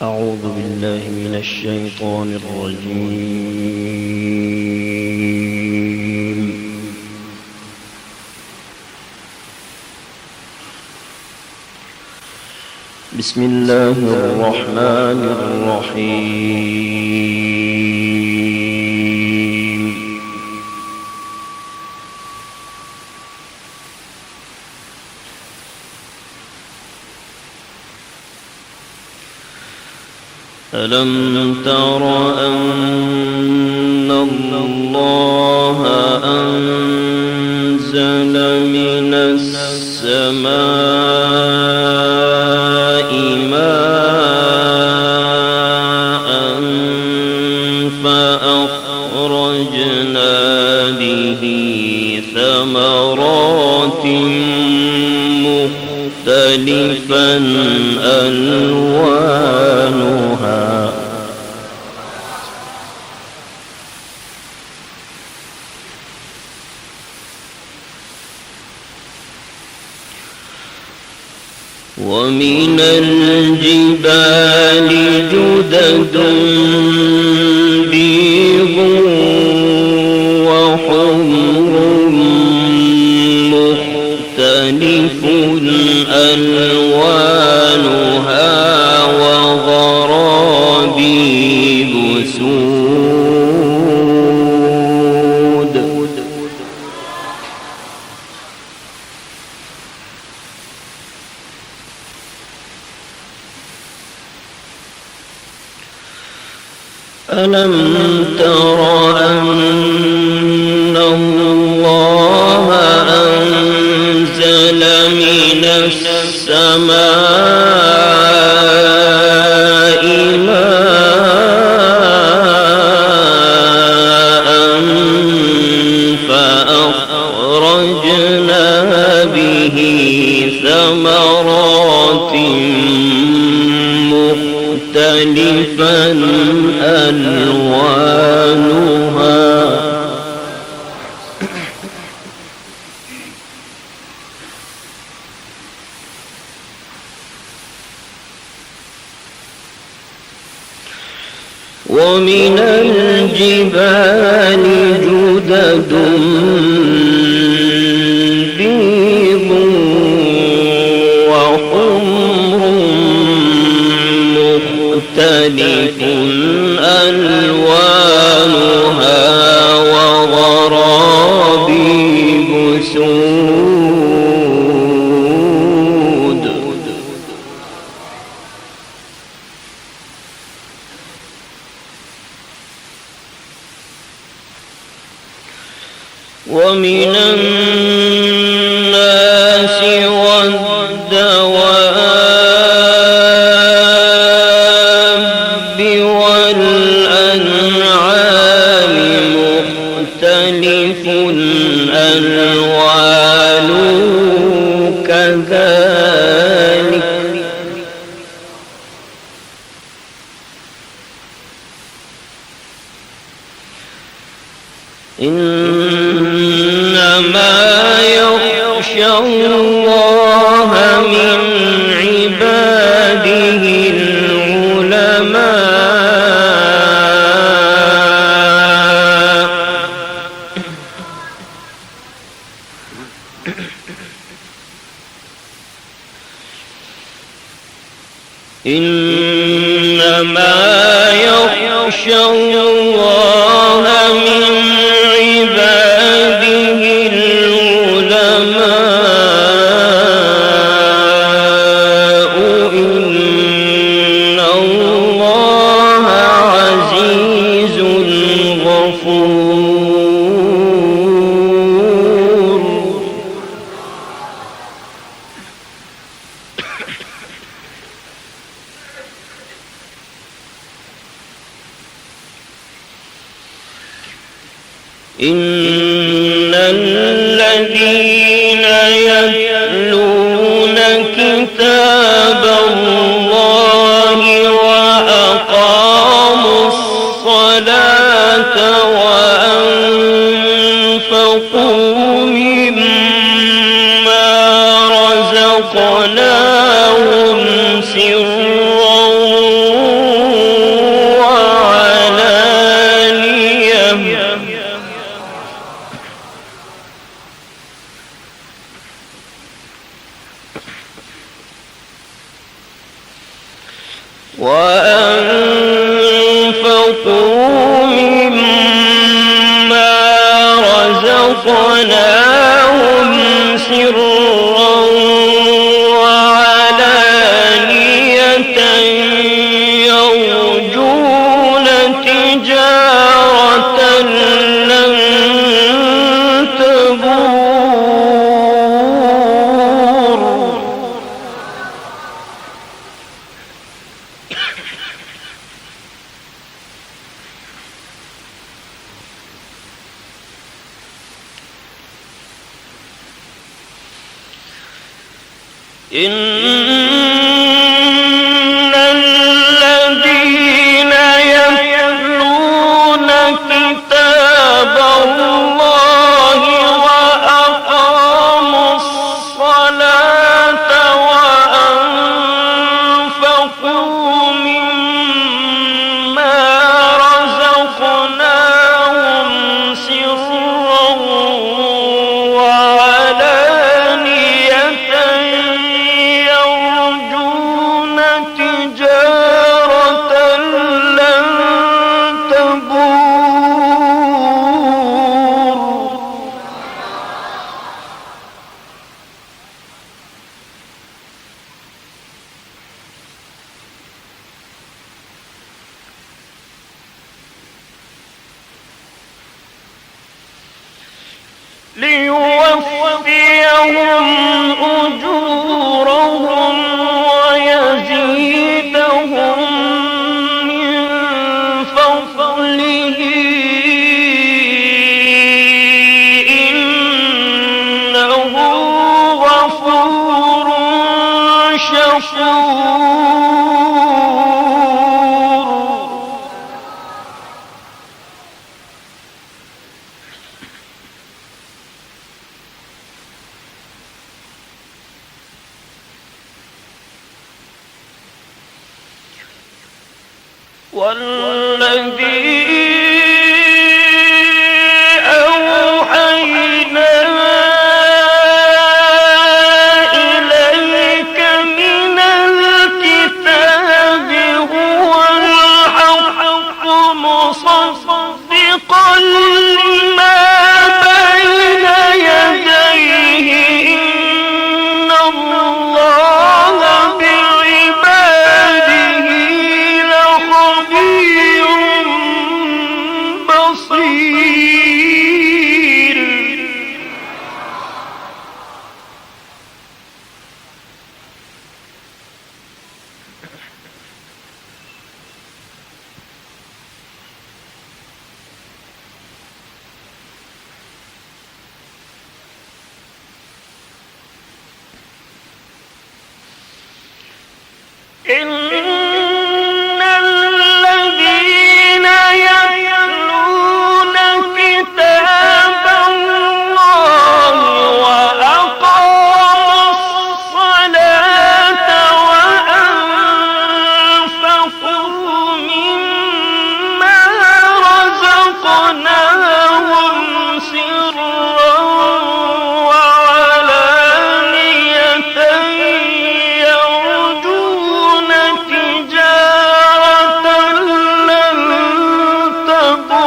أعوذ بالله من الشيطان الرجيم. بسم الله الرحمن الرحيم. ألم تر أن الله أنزل من السماء ماء فأخرجنا به ثمرات مختلفا ألوانها ومن الجبال جدد بيض وحمر مختلف ألوانها وغرابيب سود. ألم تر أن الله أنزل من السماء ماء فأخرجنا به ثمرات مختلفا ألوانها ومن الجبال جدد بيض وحمر مختلف ألوانها وغرابيب سود. ومن الناس والدواب والأنعام مختلف ألوانه كذلك إنما يخشى الله من عباده العلماء. إنما يخشى الله من عباده العلماء. إن الله عزيز غفور. إن الذين يتلون كتاب الله وأقاموا الصلاة وأنفقوا مما رزقناهم سرا وأنفقوا مما رزقناهم سرا وعلانية يرجون تجارة لن تبور. إن الذين يتلون كتاب الله وأقاموا الصلاة وأنفقوا مما رزقناهم سرا وعلانية يرجون تجارة لن تبور. ليوفيهم أجورهم ويزيدهم من فضله إنه غفور شكور. والذي أوحينا إليك من الكتاب هو الحق مصدقا لما بين يديه إن الله بعباده لخبير بصير. إن الذين يتلون كتاب الله وأقاموا الصلاة وأنفقوا مما رزقناهم سرا وعلانية يرجون تجارة لن تبور.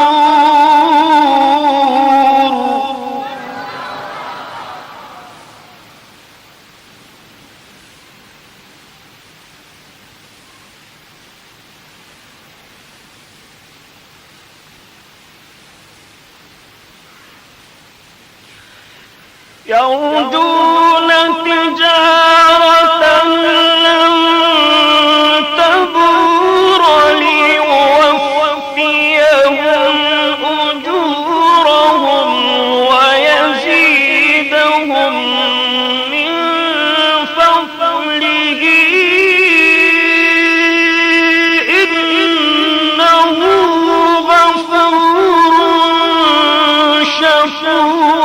يرجون تجارة لن تبور ليوفيهم أجورهم ويزيدهم من فضله إنه غفور شكور.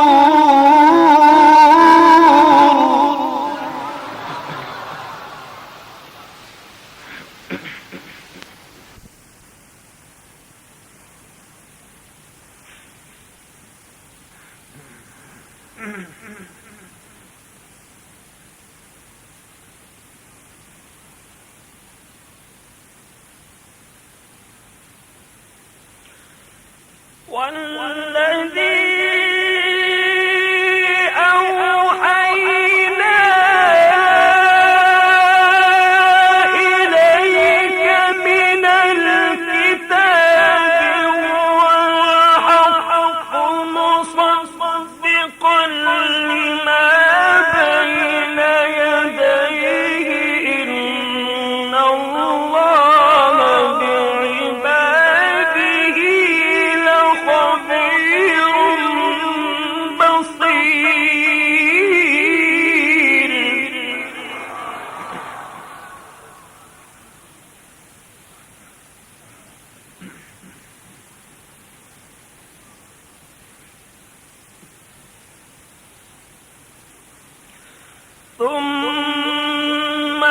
ثم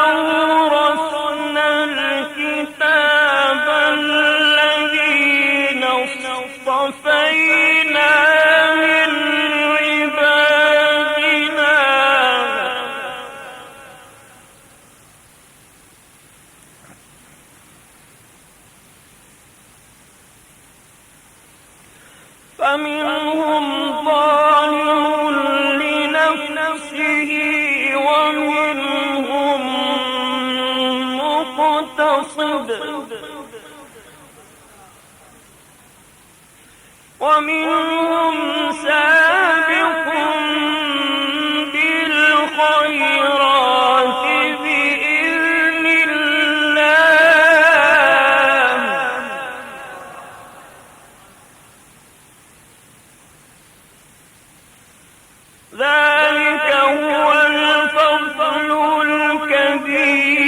أورثنا الكتاب الذين اصطفينا من عبادنا فمنهم ظالم لنفسه ومنهم مقتصد ومنهم سابق بالخيرات بإذن الله ذلك هو الفضل الكبير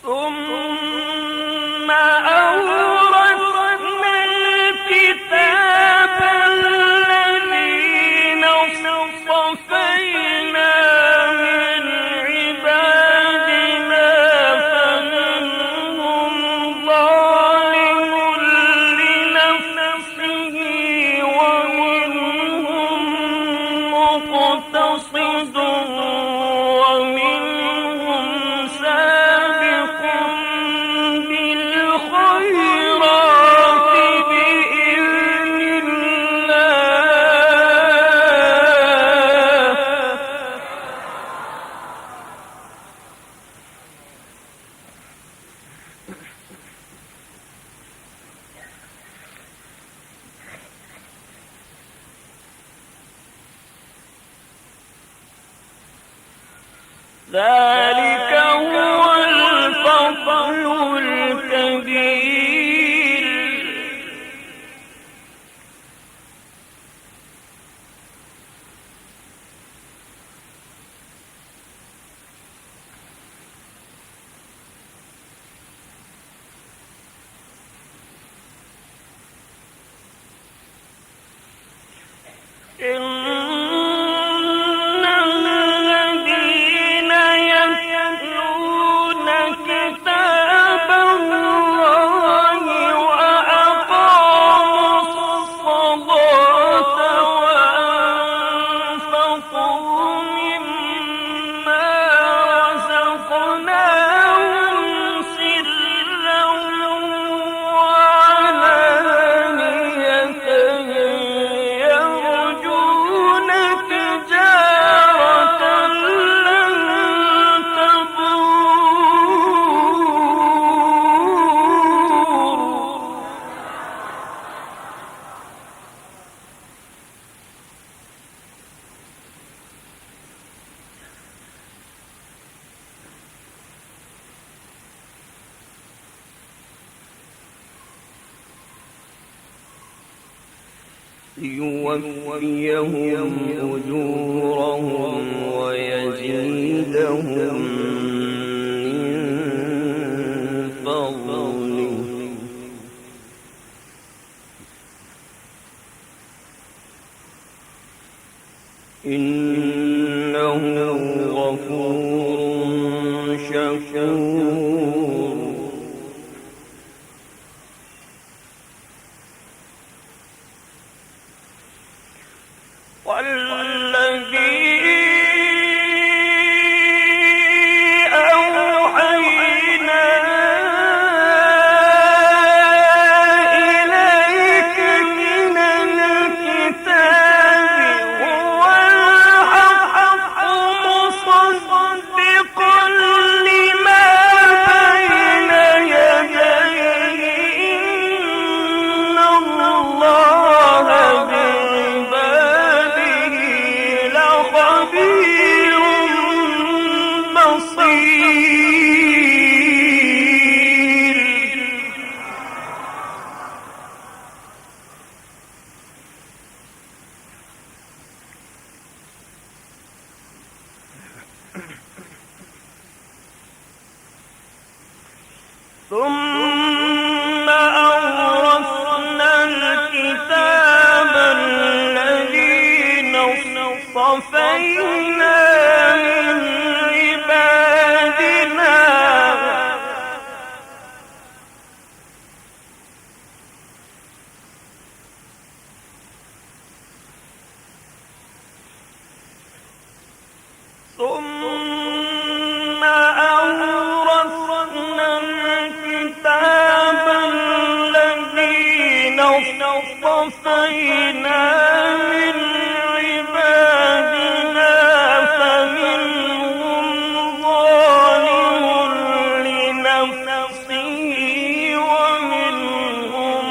ثم أورثنا الكتاب الذين اصطفينا من عبادنا فمنهم ظالم لنفسه ومنهم مقتصد ومنهم سابق بالخيرات بإذن الله ذلك هو الفضل الكبير إن الذين يتلون كتاب الله وأقاموا الصلاة وأنفقوا مما رزقناهم سرا وعلانية يرجون تجارة لن تبور ليوفيهم أجورهم ويزيدهم من فضله إنه غفور شكور ثم أورثنا الكتاب الذين اصطفينا من عبادنا اصطفينا من عبادنا فمنهم ظالم لنفسه ومنهم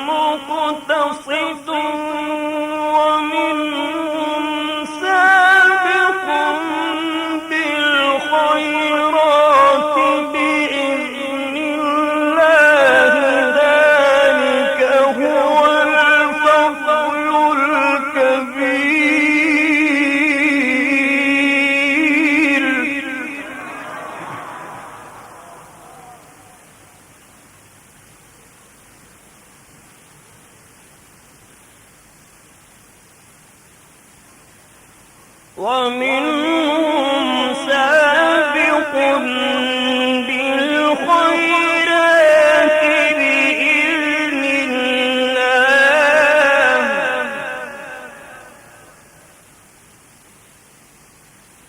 مقتصد ومنهم سابق بالخيرات بإذن الله ذلك هو الفضل الكبير. ومنهم سابق بالخيرات بإذن الله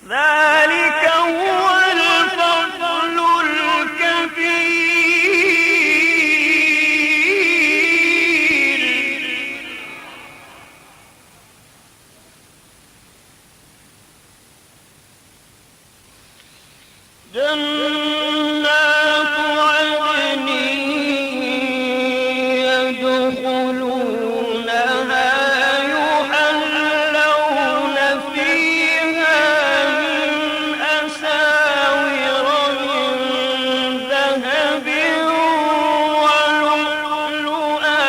ذلك هو الفضل الكبير. جنات عدن يدخلونها يحلون فيها من أساور من ذهب ولؤلؤا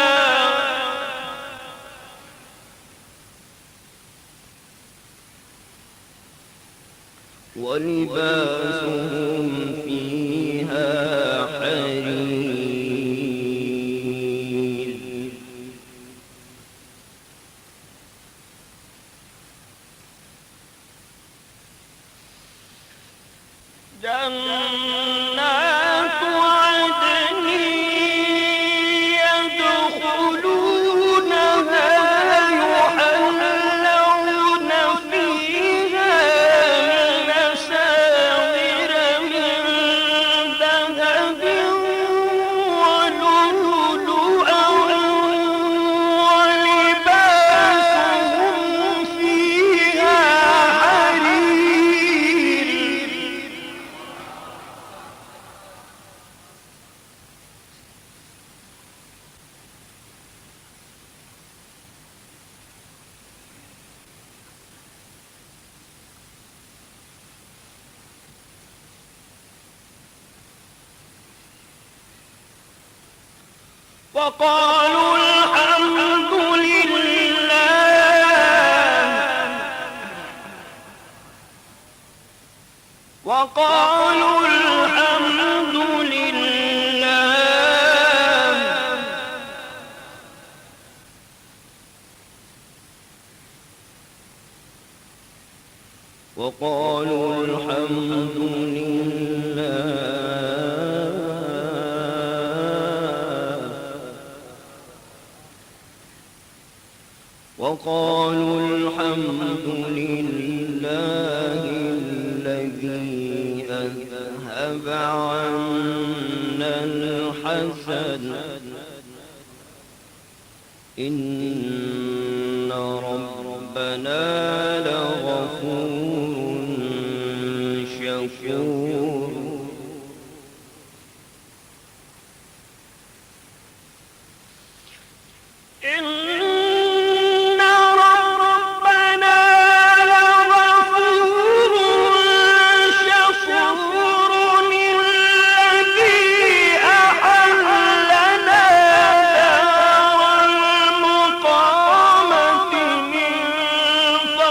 ولباسهم فيها حرير. جنات عدن يدخلونها يحلون فيها من أساور من ذهب ولؤلؤا ولباسهم فيها حرير. وقالوا الحمد لله وقالوا الحمد لله وقالوا الحمد لله وقالوا الحمد لله الذي أذهب عنا الحزن إن ربنا لغفور شكور.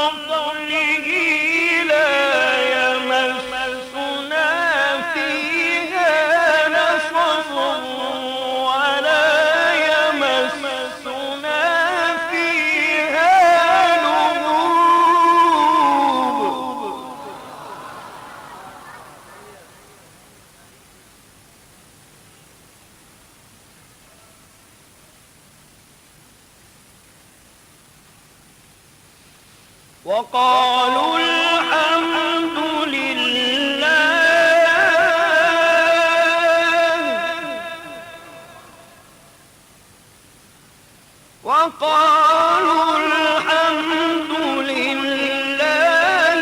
فضله لا يمسنا وقالوا الحمد لله وقالوا الحمد لله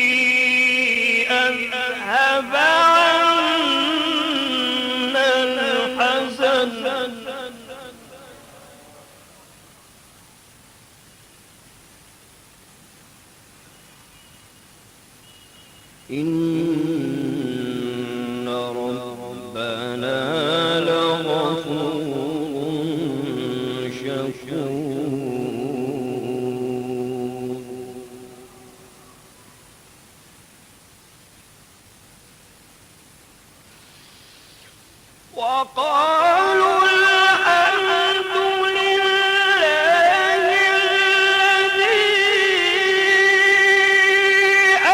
الذي أذهب عنا الحزن إن ربنا لغفور شكور وقالوا الحمد لله الذي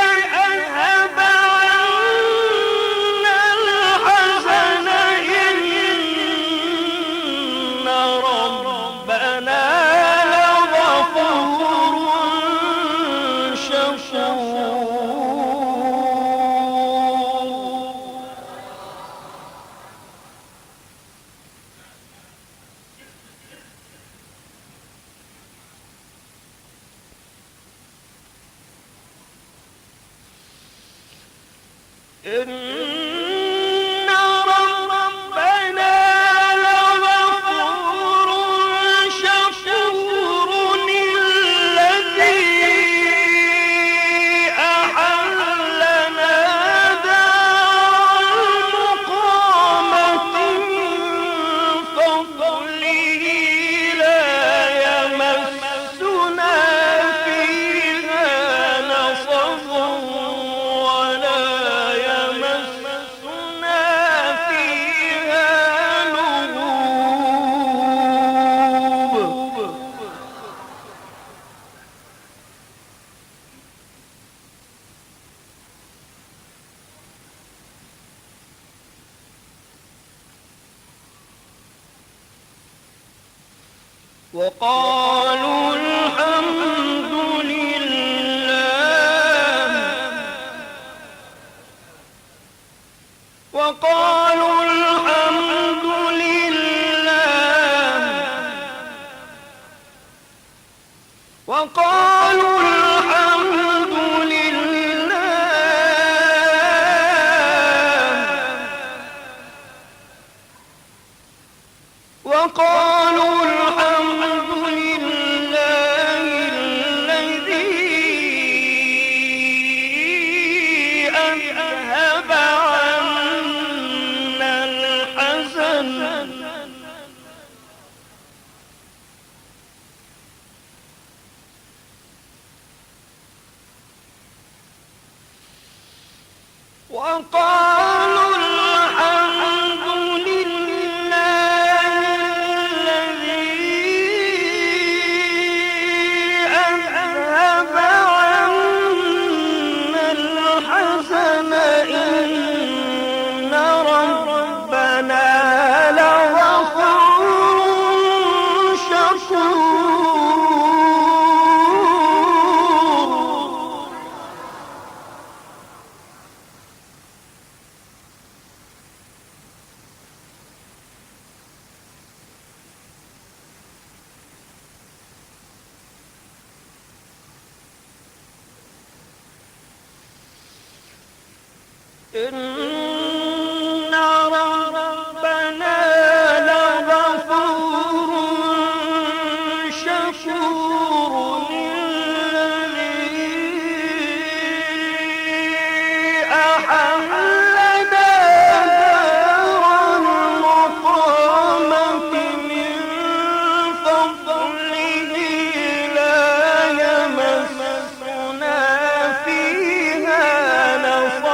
أذهب عنا الحزن إن ربنا لغفور شكور إن ربنا لغفور شكور الذي أحلنا دار المقامة من فضله لا يمسنا فيها نصب ولا يمسنا فيها لغوب وقالوا الحمد لله وقالوا الحمد لله وقالوا الحمد لله وقالوا الحمد لله الذي أذهب عنا الحزن وقالوا الحمد لله الذي أذهب عنا الحزن إن ربنا لغفور شكور إن ربنا لغفور شكور الذي أحلنا دار المقامة من فضله لا يمسنا فيها نصب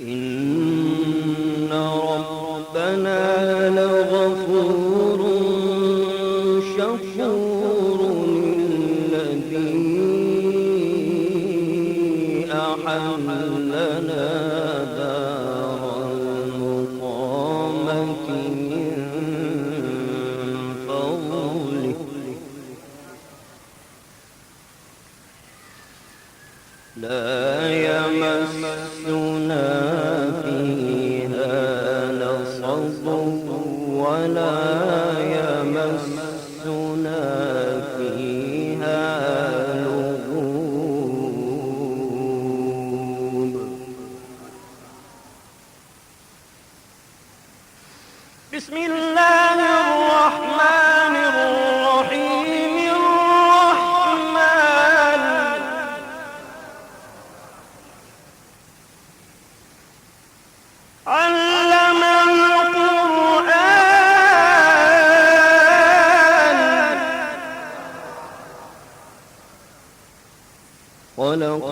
إن ربنا لغفور شكور الذي أحلنا دار المقامة من فضله لا يمسنا فيها نصب ولا يمسنا فيها لغوب. بسم الله الرحمن الرحيم. الرحمن علم القرآن خلق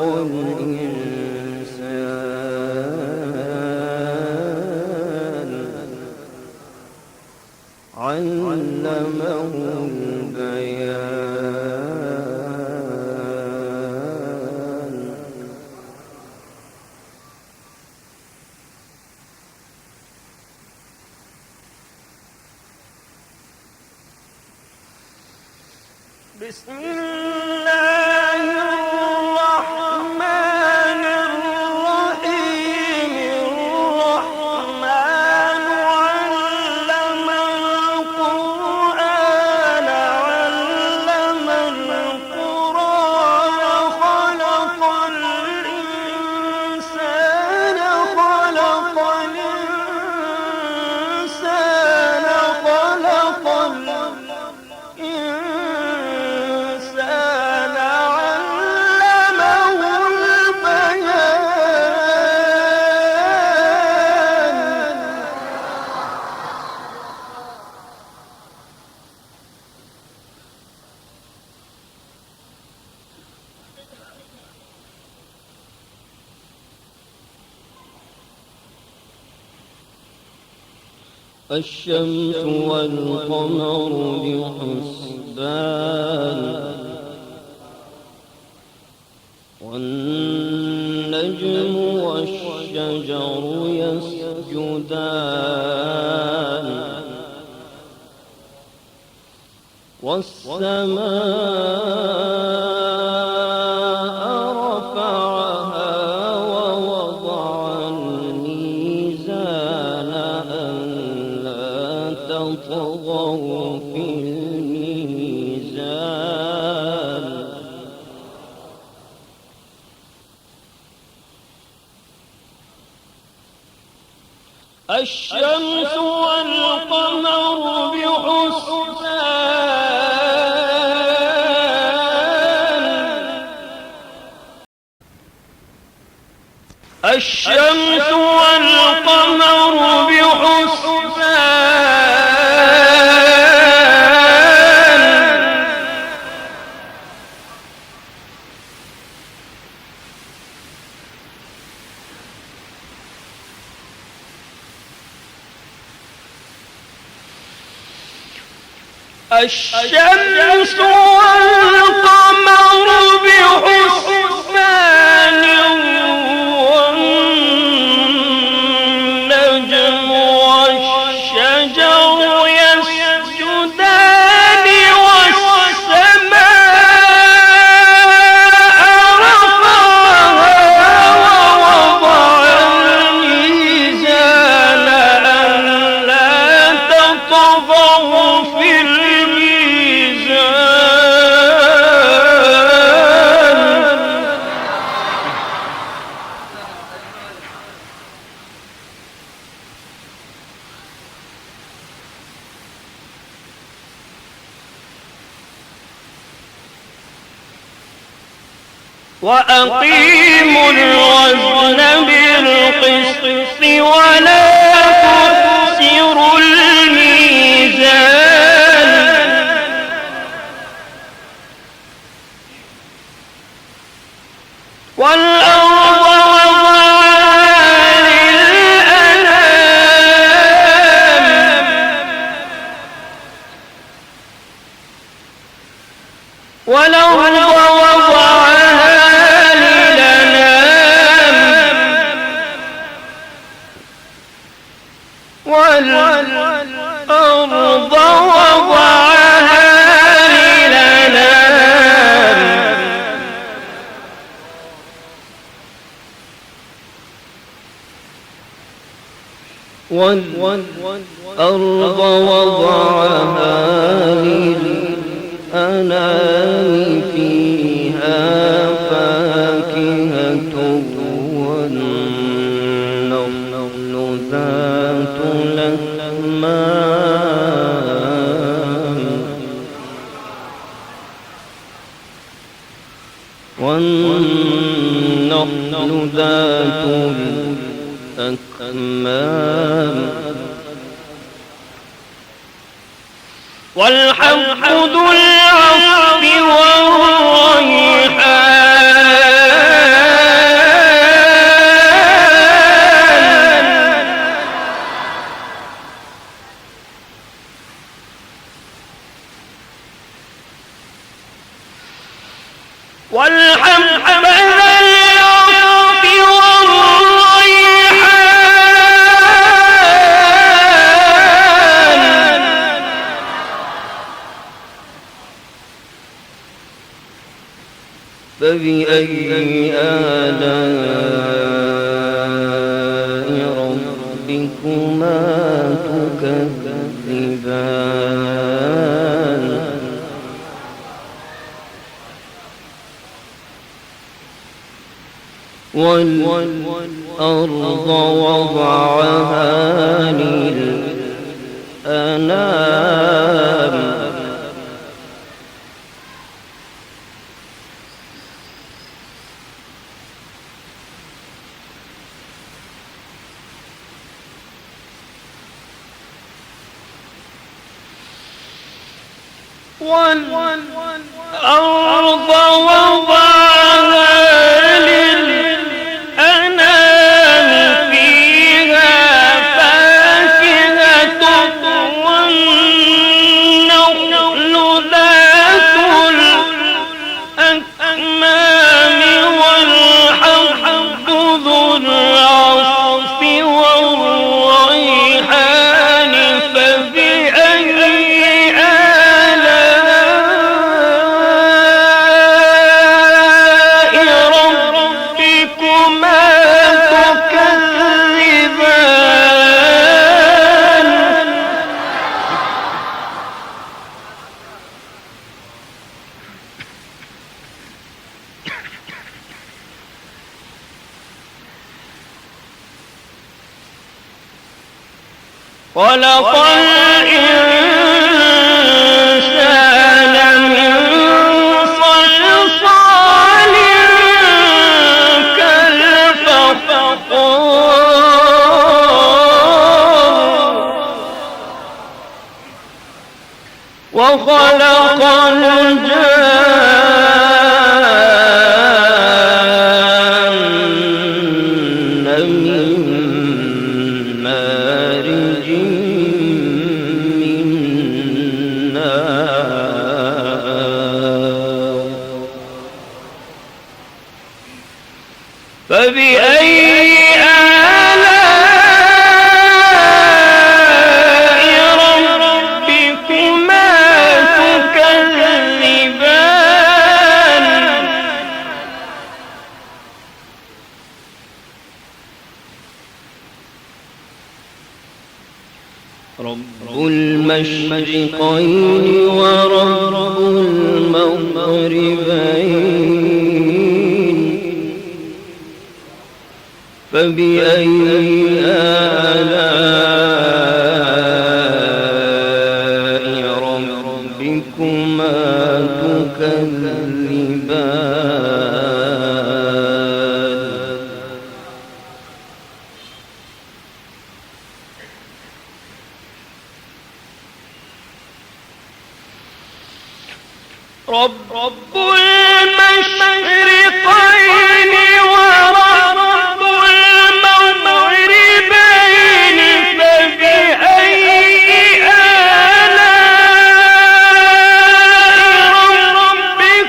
الإنسان علمه البيان. بسم الله الرحمن الرحيم. الرحمن علم القرآن خلق الإنسان الشمس والقمر بحسبان والنجم والشجر يسجدان والسماء رفعها ووضع الميزان ألا تطغوا في الميزان الشمس والقمر بحسبان الشمس والقمر بحسبان الشمس والقمر بحسبان والنجم والشجر يسجدان والسماء رفعها ووضع الميزان ألا تطغوا في وأقيموا الوزن بالقسط ولا تخسروا الميزان والأرض وضعها والأرض وضعها للأنام والأرض وضعها للأنام والأرض وضعها للأنام فيها فاكهة والنخل ذات الأكمام والنخل ذات الأكمام والحب ذو العصف والريحان والحب فبأي آلاء ربكما تكذبان والأرض وضعها للأنام والأرض وضعها للأنام فيها فاكهة والنخل ذات الأكمام والحب ذو العصف والريحان خلق الإنسان من صلصال كالفخار وخلق الجان من مارج من نار فبأي رب المشرقين ورب المغربين فبأي آلاء ربكما تكذبان رب المشرقين ورب المغربين فبأي آلاء ربكما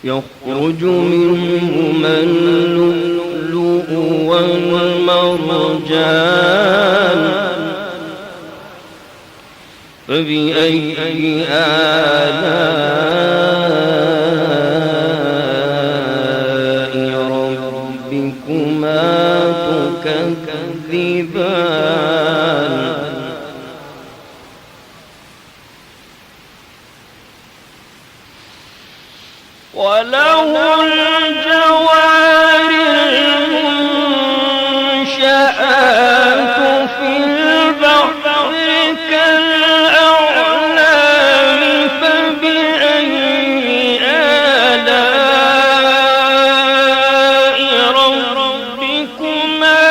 يخرج منهما اللؤلؤ والمرجان فبأي آلاء ربكما تكذبان وله الجوار المنشآت في البحر كالأعلام فبأي آلاء ربكما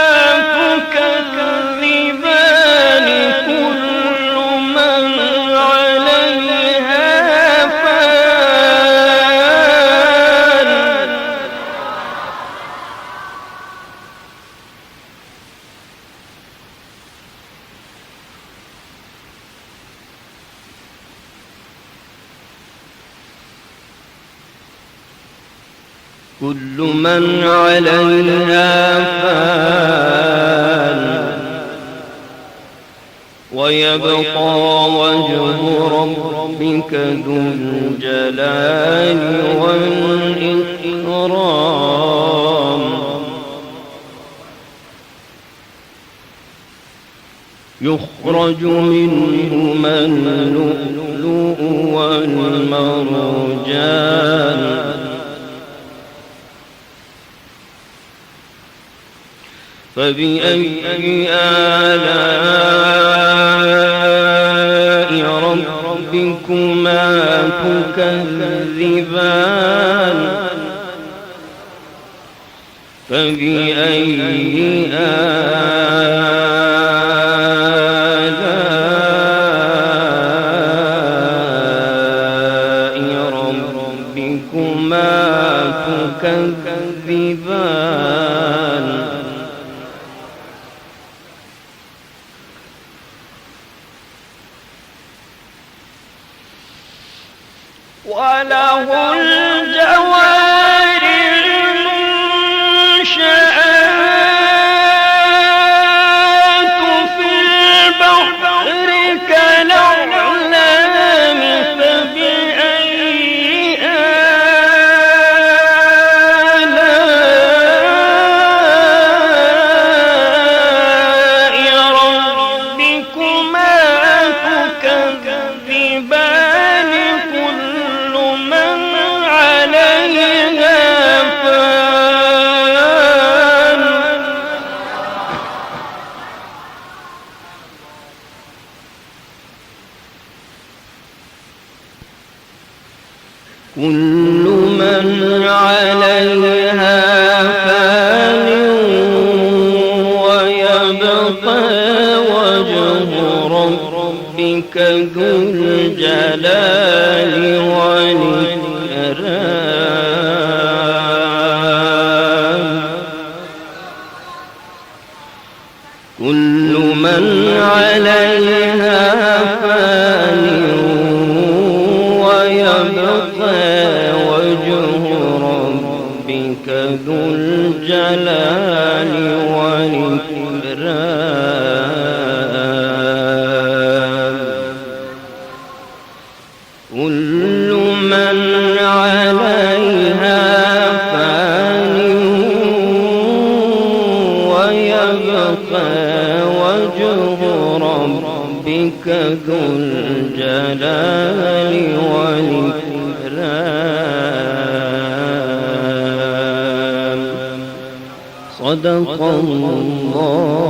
تكذبان كل من عليها كل من عليها فان ويبقى وجه ربك ذو الجلال والإكرام يخرج منهما اللؤلؤ والمرجان فبأي آلاء ربكما تكذبان فبأي آلاء ربكما تكذبان وله الجوار المنشآت في البحر كالأعلام فبأي آلاء ربكما تكذبان كل من عليها فان كل من عليها فان ويبقى وجه ربك ذو الجلال والإكرام كل من عليها فان ويبقى وجه ربك ذو الجلال والإكرام كل من عليها فان ويبقى وجه ربك ذو الجلال والإكرام صدق الله